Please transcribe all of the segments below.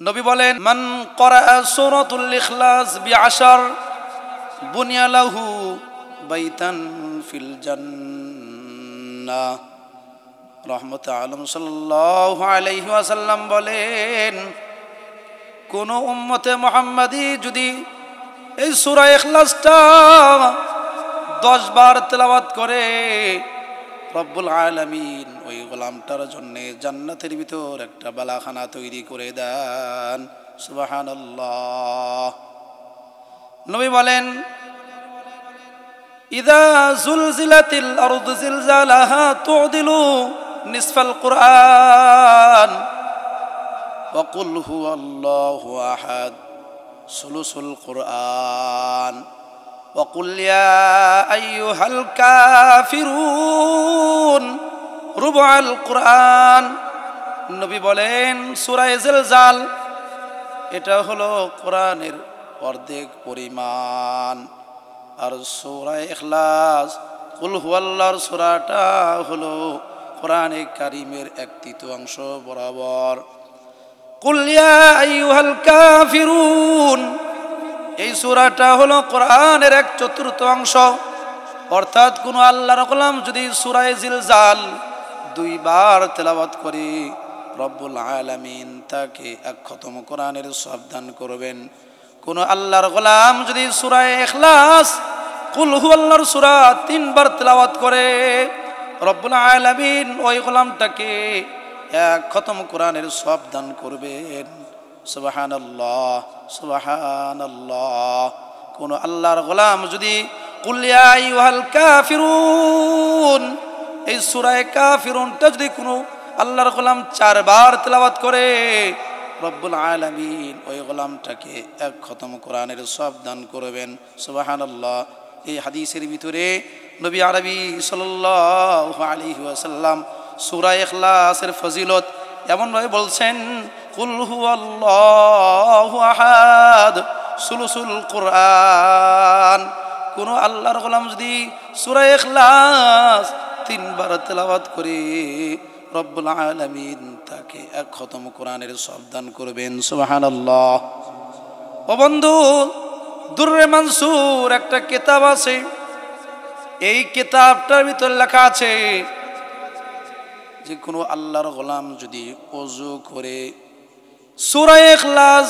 নবী বলেন, মান ক্বারাআ সূরাতুল ইখলাস বিআশার বুনিয়া লাহু বাইতান ফিল জান্নাহ। রাহমাতে আলম সাল্লাল্লাহু আলাইহি ওয়াসাল্লাম বলেন, কোন উম্মতে মুহাম্মাদি যদি এই সূরা ইখলাসটা 10 বার তেলাওয়াত করে, রব্বুল আলামিন ওই গোলামটার জন্য জান্নাতের ভিতর একটা বালাখানা তৈরি করে দেন। সুবহানাল্লাহ। নবী বলেন, ইযা যুলজিলাতিল আরদু জিলজালাহা তু'দিলু নিসফাল কুরআন ওয়া কুল হুয়াল্লাহু আহাদ সুলুসুল কুরআন ওয়া কুল ইয়া আইয়ুহাল কাফিরুন রুবুল কুরআন। নবী বলেন, সূরা জিলজাল এটা হলো কোরআনের অর্ধেক পরিমাণ, আর সূরা ইখলাস কুল হুয়াল্লাহর সূরাটা হলো কোরআনে কারীমের 1/3 বরাবর। কুল ইয়া আইয়ুহাল কাফিরুন এই সূরাটা হলো কোরআনের 1/4, অর্থাৎ কোন আল্লাহর গোলাম যদি সূরা জিলজাল 2 বার তেলাওয়াত করে, রব্বুল আলামিন তাকে 1 খতম কোরআনের সওয়াব দান করবেন। কোন আল্লাহর গোলাম যদি সূরা ইখলাস কুল হুয়াল্লাহর সূরা 3 বার তেলাওয়াত করে, রব্বুল আলামিন ওই গোলামটাকে 1 খতম কোরআনের সওয়াব দান করবেন। সুবহানাল্লাহ, সুবহানাল্লাহ। কোন আল্লাহর গোলাম যদি কুল ইয়া আইয়ুহাল কাফিরুন এই সূরা কাফিরুনটা যদি কোন আল্লাহর গোলাম 4 বার তেলাওয়াত করে, রব্বুল আলামিন ওই গোলামটাকে 1 খতম কোরআনের সওয়াব দান করবেন। সুবহানাল্লাহ। এই হাদিসের ভিতরে নবী আরবি সাল্লাল্লাহু আলাইহি ওয়াসাল্লাম সূরা ইখলাসের ফজিলত এমনভাবে বলছেন, কুল হুয়াল্লাহু আহাদ সুলুসুল কুরআন। কোন আল্লাহর গোলাম যদি সূরা ইখলাস 3 বার তেলাওয়াত করে, রব্বুল আলামিন তাকে 1 খতম কোরআনের সওয়াব দান করবেন। সুবহানাল্লাহ। ও বন্ধু, দুররে মানসুর একটা কিতাব আছে, এই কিতাবটার ভিতর লেখা আছে যে কোনো আল্লাহর গোলাম যদি ওযু করে সূরা ইখলাস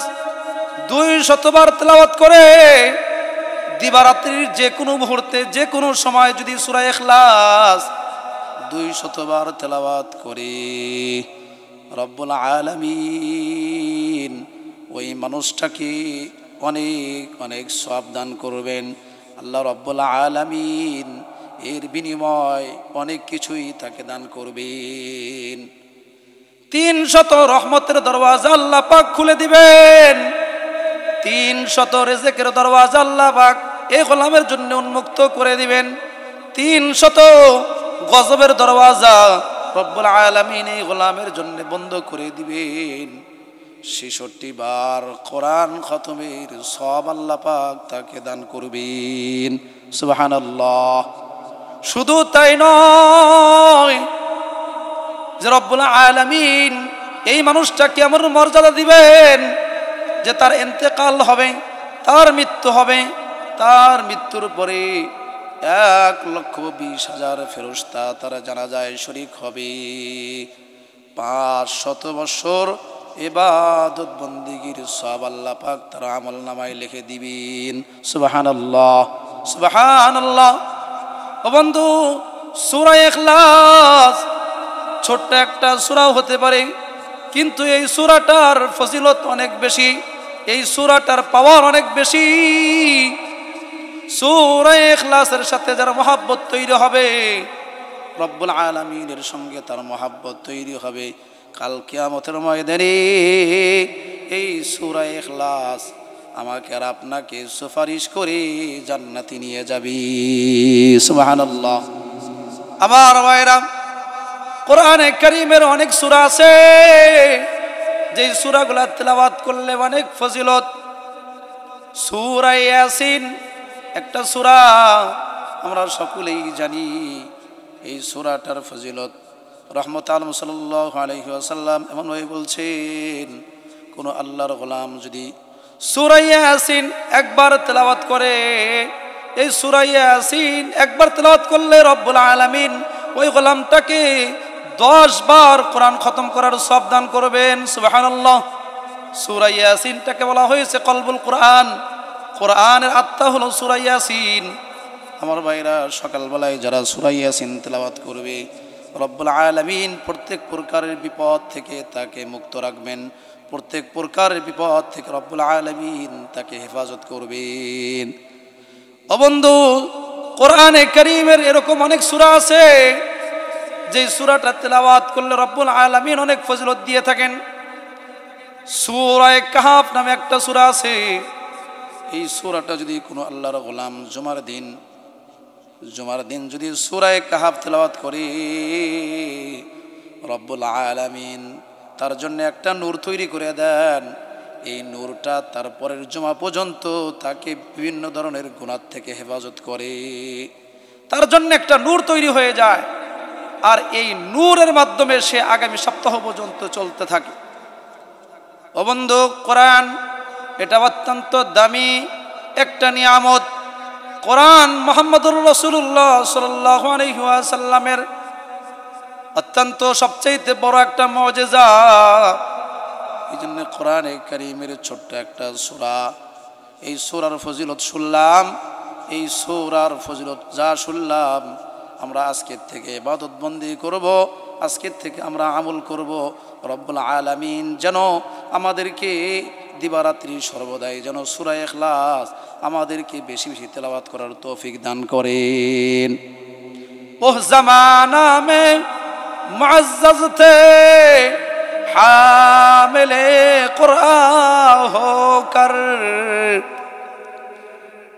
200 বার তেলাওয়াত করে, দিবারাত্রির যে কোনো মুহূর্তে যে কোনো সময় যদি সূরা ইখলাস 200 বার তেলাওয়াত করে, রব্বুল আলামিন ওই মানুষটাকে অনেক অনেক সওয়াব দান করবেন। আল্লাহ রব্বুল আলামিন এর বিনিময় অনেক কিছুই তাকে দান করবেন। 300 রহমতের দরওয়াজা আল্লাহ পাক খুলে দিবেন, 300 রিজকের দরওয়াজা আল্লাহ পাক এই গোলামের জন্য উন্মুক্ত করে দিবেন, 300 গজবের দরওয়াজা রব্বুল আলামিন এই গোলামের জন্য বন্ধ করে দিবেন। 66 বার কোরআন খতমের সওয়াব আল্লাহ পাক তাকে দান করবেন। সুবহানাল্লাহ। শুধু তাই নয় যে রব্বুল আলামিন এই মানুষটাকে এমন মর্যাদা দিবেন যে তার ইন্তেকাল হবে, তার মৃত্যু হবে, তার মৃত্যুর পরে 1,20,000 ফেরেশতা তার জানাজায় শরীক হবে। 500 বছর ইবাদত বন্দেগীর সওয়াব আল্লাহ পাক তার আমলনামায় লিখে দিবেন। সুবহানাল্লাহ, সুবহানাল্লাহ। ও বন্ধু, সূরা ইখলাস ছোট্ট একটা সূরা হতে পারে, কিন্তু এই সূরাটার ফজিলত অনেক বেশি, এই সূরাটার পাওয়ার অনেক বেশি। সূরা ইখলাসের সাথে যার মহব্বত তৈরি হবে, রব্বুল আলামিনের সঙ্গে তার মহব্বত তৈরি হবে, কাল কিয়ামতের ময়দানে এই সূরা ইখলাস আমাকে আর আপনাকে সুপারিশ করে জান্নাতে নিয়ে যাবে। সুবহানাল্লাহ। আমার ভাইরা, কোরআনে কারীমের অনেক সূরা আছে যে সূরাগুলো তেলাওয়াত করলে অনেক ফজিলত। সূরা ইয়াসিন একটা সূরা, আমরা সকলেই জানি এই সূরাটার ফজিলত। রহমত আলম সাল্লাল্লাহু আলাইহি ওয়াসাল্লাম এমনভাবে বলছেন, কোনো আল্লাহর গোলাম যদি সূরা ইয়াসিন একবার তেলাওয়াত করে, এই সূরা ইয়াসিন একবার তেলাওয়াত করলে রব্বুল আলামিন ওই গোলামটাকে 10 বার কোরআন খতম করার সওয়াব দান করবেন। সুবহানাল্লাহ। সূরা ইয়াসিনটাকে বলা হয়েছে কলবুল কোরআন, কোরআনের আত্মা হলো সূরা ইয়াসিন। আমার ভাইরা, সকালবেলায় যারা সূরা ইয়াসিন তেলাওয়াত করবে, রব্বুল আলামিন প্রত্যেক প্রকারের বিপদ থেকে তাকে মুক্ত রাখবেন, প্রত্যেক প্রকারের বিপদ থেকে রব্বুল আলামিন তাকে হেফাজত করবেন। ও বন্ধু, কোরআনে কারীমের এরকম অনেক সূরা আছে যে সূরাটা তেলাওয়াত করলে রব্বুল আলামিন অনেক ফজিলত দিয়ে থাকেন। সূরা কাহফ নামে একটা সূরা আছে, এই সূরাটা যদি কোনো আল্লাহর গোলাম জুমার দিন যদি সূরা কাহফ তেলাওয়াত করে, রব্বুল আলামিন তার জন্য একটা নূর তৈরি করে দেন। এই নূরটা তার পরের জুমা পর্যন্ত তাকে বিভিন্ন ধরনের গুনাহ থেকে হেফাজত করে, তার জন্য একটা নূর তৈরি হয়ে যায়। আর এই নূরের মাধ্যমে সে আগামী সপ্তাহ পর্যন্ত চলতে থাকে। ও বন্ধু, কোরআন এটা অত্যন্ত দামি একটা নিয়ামত। কোরআন মুহাম্মদুর রাসূলুল্লাহ সাল্লাল্লাহু আলাইহি ওয়াসাল্লামের অত্যন্ত সবচেয়ে বড় একটা মুজিজা। এই জন্য কোরআনে কারীমের ছোট্ট একটা সূরা, এই সূরার ফজিলত শুনলাম, এই সূরার ফজিলত যা শুনলাম আমরা আজকের থেকে ইবাদত বন্দি করব, আজকের থেকে আমরা আমল করব। রব্বুল আলামিন যেন আমাদেরকে দিবারাত্রি সর্বদাই যেন সূরা ইখলাস আমাদেরকে বেশি বেশি তেলাওয়াত করার তৌফিক দান করেন। ওহ জামানা মে মুআজ্জাজ থে হামিলে কুরআন হোকর,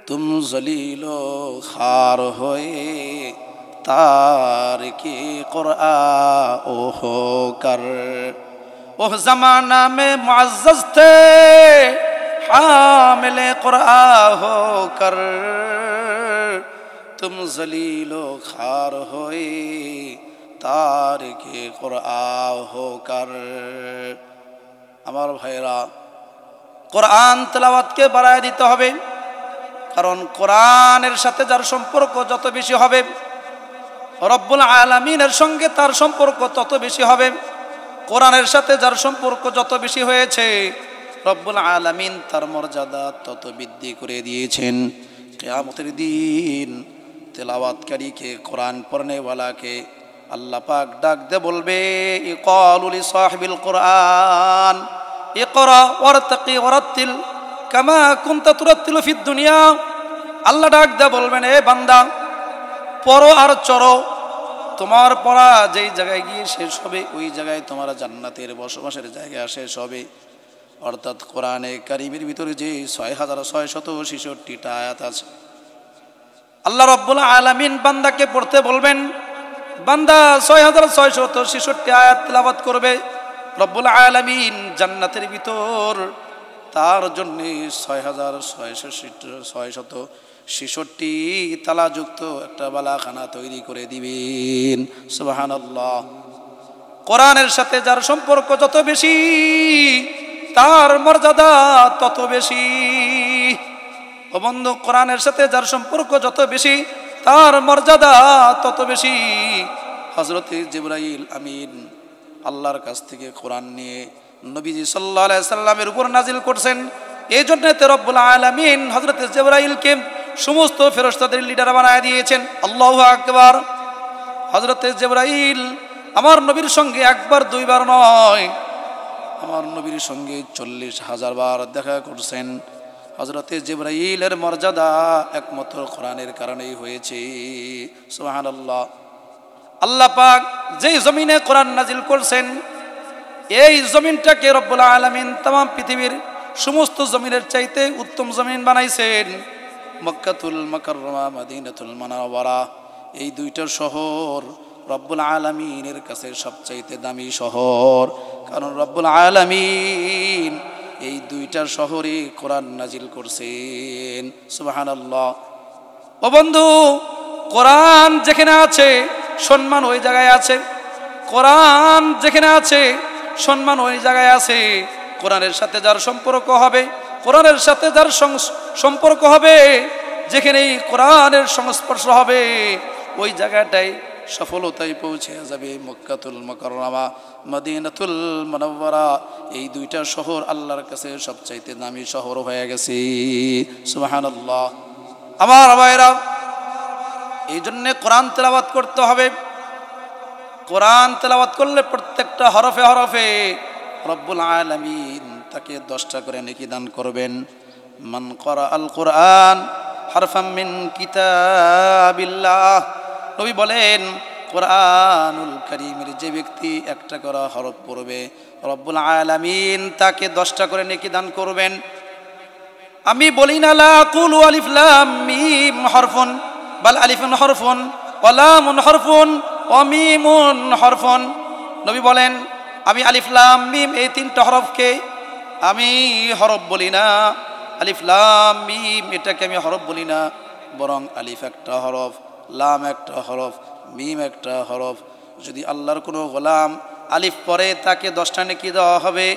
তুম জলিলো খার হয়ে तारिकी कुरआन होकर। ओह ज़माना में मुअज़्ज़ज़ थे हामिले कुरआन होकर, तुम ज़लीलो खार होए तारिकी कुरआन होकर। আমার ভাইরা, কোরআন তেলাওয়াতকে বাড়ায় দিতে হবে, কারণ কোরআনের সাথে যার সম্পর্ক যত বেশি হবে, রব্বুল আলামিনের সঙ্গে তার সম্পর্ক তত বেশি হবে। কোরআনের সাথে যার সম্পর্ক যত বেশি হয়েছে, রব্বুল আলামিন তার মর্যাদা তত বৃদ্ধি করে দিয়েছেন। কিয়ামতের দিন তেলাওয়াতকারীকে, কোরআন পড়নেওয়ালাকে আল্লাহ পাক ডাক দে বলবে, ইকালু লি সাহিবিল কোরআন ইকরা ওয়ারতাকি ওয়ারাতিল কামা কুনতা তুরাতিলু ফিদ দুনিয়া। আল্লাহ ডাক দে বলবেন, এ বান্দা, পড়ো আর চড়ো, তোমার পড়া যেই জায়গায় গিয়ে শেষ হবে ওই জায়গায় তোমার জান্নাতের বসবাসের জায়গা শেষ হবে। অর্থাৎ কোরআনে কারীমের ভিতরে যে 6666টা আয়াত আছে, আল্লাহ রাব্বুল আলামিন বান্দাকে পড়তে বলবেন। বান্দা 6666 আয়াত তেলাওয়াত করবে। রব্বুল আলামিন জান্নাতের ভিতর তার জন্য 6666 তালাযুক্ত একটা বালাখানা তৈরি করে দিবেন। সুবহানাল্লাহ। কোরআনের সাথে যার সম্পর্ক যত বেশি, তার মর্যাদা তত বেশি। ও বন্ধু, কোরআনের সাথে যার সম্পর্ক যত বেশি, তার মর্যাদা তত বেশি। হযরত জিবরাইল আমিন আল্লাহর কাছ থেকে কোরআন নিয়ে নবীজি সাল্লাল্লাহু আলাইহি সাল্লামের উপর নাজিল করছেন। এই জন্য রব্বুল আলামিন হযরত জিবরাইলকে সমস্ত ফেরেশতাদের লিডার বানায় দিয়েছেন। আল্লাহু আকবার। হযরত জিবরাইল আমার নবীর সঙ্গে একবার দুইবার নয়, আমার নবীর সঙ্গে 40,000 বার দেখা করছেন। হযরত জিবরাইলের মর্যাদা একমাত্র কোরআনের কারণেই হয়েছে। সুবহানাল্লাহ। আল্লাহ পাক যেই জমিনে কোরআন নাজিল করছেন, এই জমিনটাকে রব্বুল আলামিন तमाम পৃথিবীর সমস্ত জমিনের চাইতে উত্তম জমিন বানাইছেন। মক্কাতুল মুকাররমা, মদিনাতুল মুনাওয়ারা, এই দুইটা শহর রব্বুল আলামিনের কাছে সবচাইতে দামি শহর। কারণ রব্বুল আলামিন এই দুইটা শহরে কোরআন নাজিল করছেন। সুবহানাল্লাহ। ও বন্ধু, কোরআন যেখানে আছে সম্মান ওই জায়গায় আছে, কোরআন যেখানে আছে সম্মান ওই জায়গায় আছে। কোরআনের সাথে যার সম্পর্ক হবে, কোরআনের সাথে যার সম্পর্ক হবে, যেখানে কোরআনের সংস্পর্শ হবে ওই জায়গাটায় সফলতায় পৌঁছে যাবে। মক্কাতুল মুকাররমা, মদিনাতুল মুনাওয়ারা, এই দুইটা শহর আল্লাহর কাছে সবচাইতে দামি শহর হয়ে গেছে। সুবহানাল্লাহ। আমার ভাইরা, এই জন্যে কোরআন তেলাওয়াত করতে হবে। কোরআন তেলাওয়াত করলে প্রত্যেকটা হরফে হরফে রব্বুল আলামিন তাকে 10টা করে নেকি দান করবেন। মান ক্বারা আল কোরআন হারফাম মিন কিতাবিল্লাহ, নবী বলেন কোরআনুল কারীমের যে ব্যক্তি একটা করে হরফ পড়বে রব্বুল আলামিন তাকে 10টা করে নেকি দান করবেন। আমি বলি না লা কুলু আলিফ লাম মিম হরফুন, বাল আলিফুন হরফুন ওয়া লামুন হরফুন ওয়া মিমুন হরফুন। নবী বলেন আমি আলিফ লাম মিম এই 3টা হরফকে আমি হরফ বলি না, আলিফ লাম মিম এটাকে আমি হরফ বলি না, বরং আলিফ একটা হরফ, লাম একটা হরফ, মিম একটা হরফ। যদি আল্লাহর কোনো গোলাম আলিফ পড়ে তাকে 10টা নেকি দেওয়া হবে,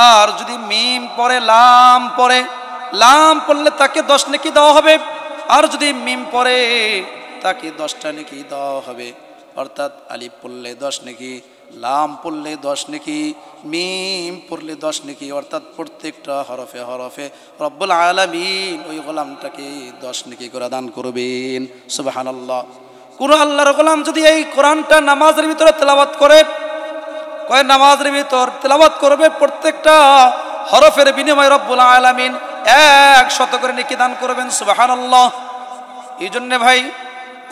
আর যদি মিম পড়ে লাম পড়ে, লাম পড়লে তাকে 10 নেকি দেওয়া হবে, আর যদি মিম পড়ে তাকে 10টা নেকি দেওয়া হবে। অর্থাৎ আলিফ পড়লে 10 নেকি, লাম পড়লে 10 নেকি, মিম পড়লে 10 নেকি, অর্থাৎ প্রত্যেকটা হরফে হরফে রব্বুল আলামিন ওই গোলামটাকে 10 নেকি করে দান করবেন। সুবহানাল্লাহ। কোন আল্লাহর গোলাম যদি এই কোরআনটা নামাজের ভিতরে তেলাওয়াত করে, কয় নামাজের ভিতর তেলাওয়াত করবে, প্রত্যেকটা হরফের বিনিময়ে রব্বুল আলামিন 100 করে নেকি দান করবেন। সুবহানাল্লাহ। এই জন্য ভাই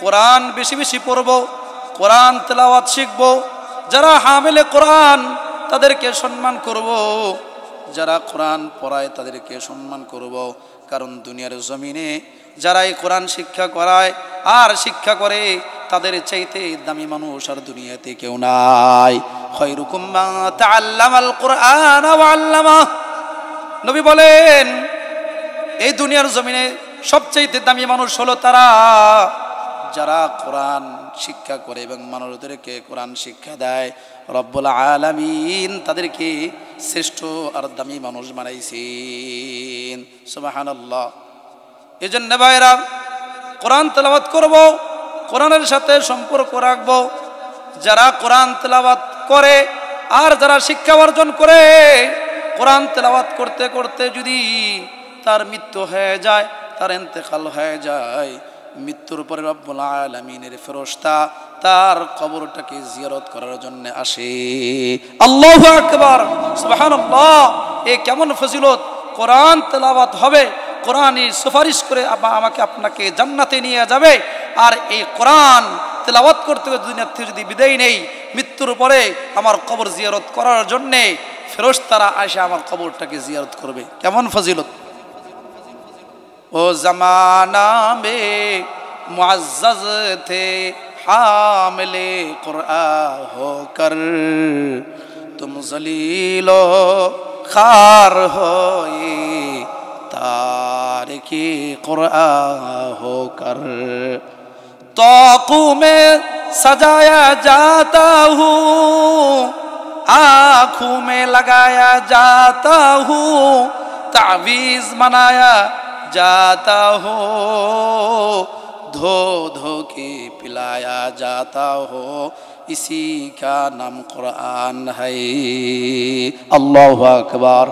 কোরআন বেশি বেশি পড়ব, কোরআন তেলাওয়াত শিখব। যারা হামিলে কোরআন তাদেরকে সম্মান করব, যারা কোরআন পড়ায় তাদেরকে সম্মান করব। কারণ দুনিয়ার জমিনে যারা এই কোরআন শিক্ষা করায় আর শিক্ষা করে তাদের চাইতে দামি মানুষ আর দুনিয়াতে কেউ নাই। খায়রুকুম মান তাআল্লামাল কুরআন ওয়া আল্লামা, নবী বলেন এই দুনিয়ার জমিনে সবচাইতে দামি মানুষ হলো তারা যারা কোরআন শিক্ষা করে এবং মানুষদেরকে কোরআন শিক্ষা দেয়। রব্বুল আলামিন তাদেরকে শ্রেষ্ঠ আর দামি মানুষ বানাইছেন। সুবহানাল্লাহ। এজন্য ভাইরা কোরআন তেলাওয়াত করব, কোরআনের সাথে সম্পর্ক রাখব। যারা কোরআন তেলাওয়াত করে আর যারা শিক্ষা অর্জন করে, কোরআন তেলাওয়াত করতে করতে যদি তার মৃত্যু হয়ে যায়, তার ইন্তেকাল হয়ে যায়, মৃত্যুর পরে রব্বুল আলামিনের ফেরেশতা তার কবরটাকে জিয়ারত করার জন্য আসে। আল্লাহু আকবার, সুবহানাল্লাহ। এ কেমন ফজিলত! কোরআন তেলাওয়াত হবে, কোরআনই সুপারিশ করে আমাকে আপনাকে জান্নাতে নিয়ে যাবে। আর এই কোরআন তেলাওয়াত করতে দুনিয়া থেকে যদি বিদায় নেই, মৃত্যুর পরে আমার কবর জিয়ারত করার জন্য ফেরেশতারা আসে আমার কবরটাকে জিয়ারত করবে। কেমন ফজিলত! ओ ज़माना में मुअज़्ज़ज़ थे हामिले कुरआन होकर, तुम ज़लीलो ख़ार होए तारिकी कुरआन होकर। तौक़ू में सजाया जाता हूँ, आँखों में लगाया जाता हूँ, तावीज़ मनाया जाता हो, धो धो के पिलाया जाता हो, इसी का नाम कुरान है। अल्लाहु अकबर।